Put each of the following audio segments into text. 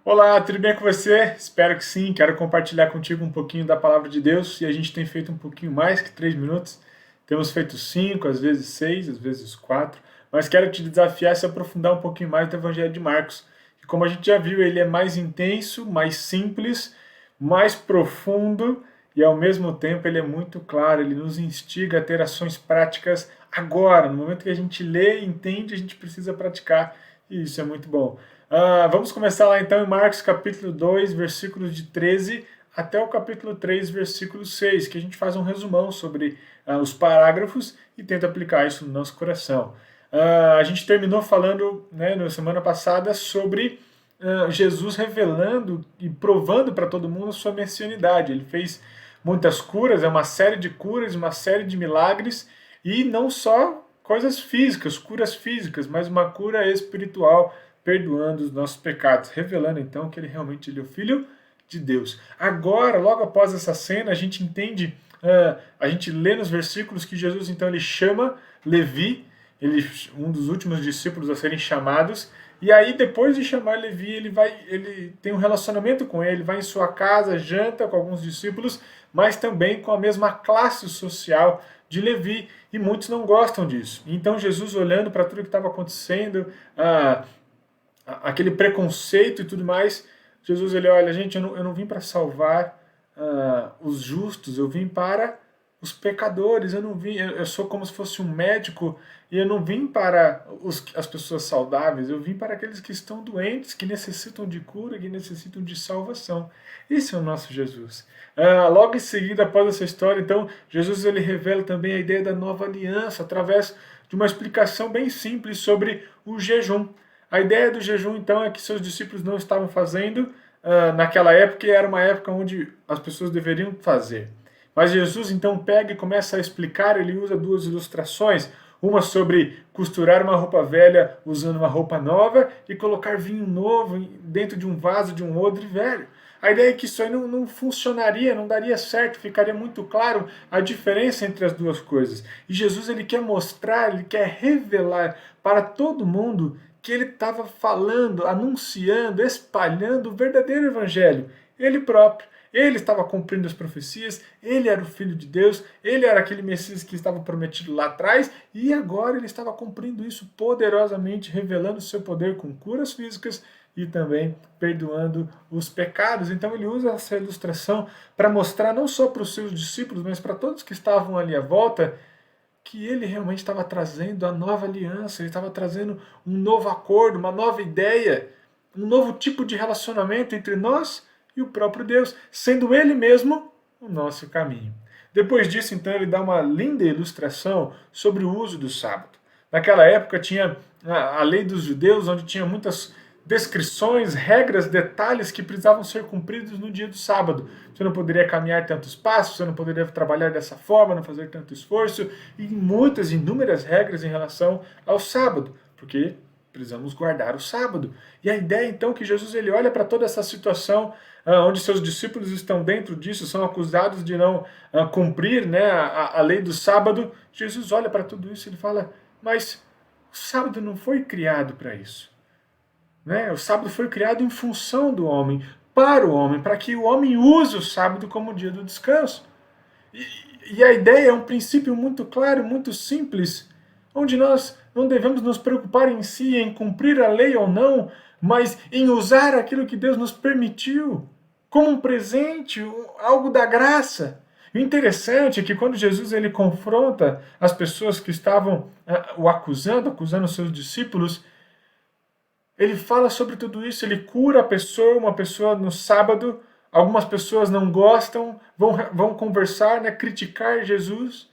Olá, tudo bem com você? Espero que sim. Quero compartilhar contigo um pouquinho da palavra de Deus e a gente tem feito um pouquinho mais que 3 minutos. Temos feito 5, às vezes 6, às vezes 4. Mas quero te desafiar a se aprofundar um pouquinho mais no Evangelho de Marcos. Que, como a gente já viu, ele é mais intenso, mais simples, mais profundo e ao mesmo tempo ele é muito claro. Ele nos instiga a ter ações práticas agora. No momento que a gente lê e entende, a gente precisa praticar e isso é muito bom. Vamos começar lá então em Marcos capítulo 2, versículos de 13 até o capítulo 3, versículo 6, que a gente faz um resumão sobre os parágrafos e tenta aplicar isso no nosso coração. A gente terminou falando, né, na semana passada sobre Jesus revelando e provando para todo mundo a sua messianidade. Ele fez muitas curas, é uma série de curas, uma série de milagres, e não só coisas físicas, curas físicas, mas uma cura espiritual, perdoando os nossos pecados, revelando então que ele realmente é o Filho de Deus. Agora, logo após essa cena, a gente entende, a gente lê nos versículos que Jesus então ele chama Levi, um dos últimos discípulos a serem chamados, e aí depois de chamar Levi, ele tem um relacionamento com ele, vai em sua casa, janta com alguns discípulos, mas também com a mesma classe social de Levi, e muitos não gostam disso. Então Jesus, olhando para tudo que estava acontecendo, aquele preconceito e tudo mais, Jesus ele olha, gente, eu não vim para salvar os justos, eu vim para os pecadores, eu sou como se fosse um médico e eu não vim para as pessoas saudáveis, eu vim para aqueles que estão doentes, que necessitam de cura, que necessitam de salvação. Esse é o nosso Jesus. Logo em seguida, após essa história, então, Jesus ele revela também a ideia da nova aliança através de uma explicação bem simples sobre o jejum. A ideia do jejum, então, é que seus discípulos não estavam fazendo naquela época, e era uma época onde as pessoas deveriam fazer. Mas Jesus, então, pega e começa a explicar, ele usa duas ilustrações, uma sobre costurar uma roupa velha usando uma roupa nova e colocar vinho novo dentro de um vaso de um odre velho. A ideia é que isso aí não funcionaria, não daria certo, ficaria muito claro a diferença entre as duas coisas. E Jesus ele quer mostrar, ele quer revelar para todo mundo que ele estava falando, anunciando, espalhando o verdadeiro evangelho, ele próprio. Ele estava cumprindo as profecias, ele era o Filho de Deus, ele era aquele Messias que estava prometido lá atrás, e agora ele estava cumprindo isso poderosamente, revelando o seu poder com curas físicas e também perdoando os pecados. Então ele usa essa ilustração para mostrar não só para os seus discípulos, mas para todos que estavam ali à volta, que ele realmente estava trazendo a nova aliança, ele estava trazendo um novo acordo, uma nova ideia, um novo tipo de relacionamento entre nós e o próprio Deus, sendo ele mesmo o nosso caminho. Depois disso, então, ele dá uma linda ilustração sobre o uso do sábado. Naquela época tinha a lei dos judeus, onde tinha muitas descrições, regras, detalhes que precisavam ser cumpridos no dia do sábado. Você não poderia caminhar tantos passos, você não poderia trabalhar dessa forma, não fazer tanto esforço, e muitas, inúmeras regras em relação ao sábado, porque precisamos guardar o sábado. E a ideia então que Jesus ele olha para toda essa situação onde seus discípulos estão dentro disso, são acusados de não cumprir, né, a lei do sábado. Jesus olha para tudo isso e ele fala, mas o sábado não foi criado para isso. Né? O sábado foi criado em função do homem, para o homem, para que o homem use o sábado como dia do descanso. E a ideia é um princípio muito claro, muito simples, onde nós não devemos nos preocupar em si, em cumprir a lei ou não, mas em usar aquilo que Deus nos permitiu, como um presente, algo da graça. O interessante é que quando Jesus ele confronta as pessoas que estavam o acusando os seus discípulos, ele fala sobre tudo isso, ele cura a pessoa, uma pessoa no sábado, algumas pessoas não gostam, vão conversar, né, criticar Jesus.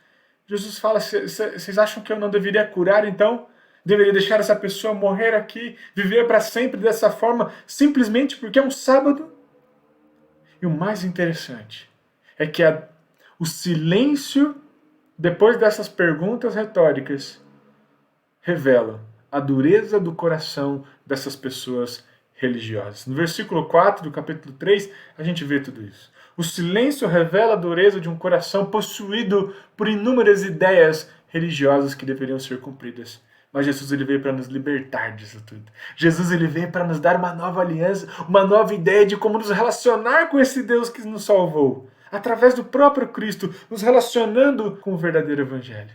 Jesus fala, vocês acham que eu não deveria curar então? Deveria deixar essa pessoa morrer aqui, viver para sempre dessa forma, simplesmente porque é um sábado? E o mais interessante é que o silêncio, depois dessas perguntas retóricas, revela a dureza do coração dessas pessoas religiosas. No versículo 4 do capítulo 3, a gente vê tudo isso. O silêncio revela a dureza de um coração possuído por inúmeras ideias religiosas que deveriam ser cumpridas. Mas Jesus ele veio para nos libertar disso tudo. Jesus ele veio para nos dar uma nova aliança, uma nova ideia de como nos relacionar com esse Deus que nos salvou, através do próprio Cristo, nos relacionando com o verdadeiro Evangelho.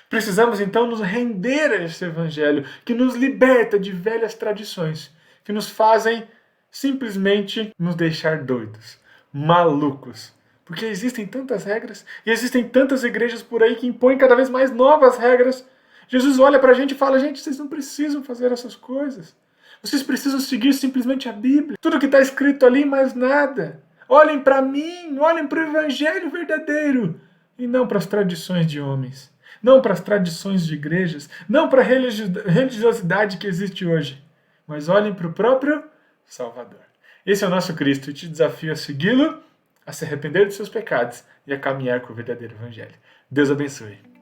Precisamos então nos render a esse Evangelho que nos liberta de velhas tradições, que nos fazem simplesmente nos deixar doidos, malucos. Porque existem tantas regras e existem tantas igrejas por aí que impõem cada vez mais novas regras. Jesus olha para a gente e fala: gente, vocês não precisam fazer essas coisas. Vocês precisam seguir simplesmente a Bíblia. Tudo que está escrito ali, mais nada. Olhem para mim, olhem para o Evangelho verdadeiro e não para as tradições de homens. Não para as tradições de igrejas, não para a religiosidade que existe hoje, mas olhem para o próprio Salvador. Esse é o nosso Cristo e te desafio a segui-lo, a se arrepender dos seus pecados e a caminhar com o verdadeiro Evangelho. Deus abençoe.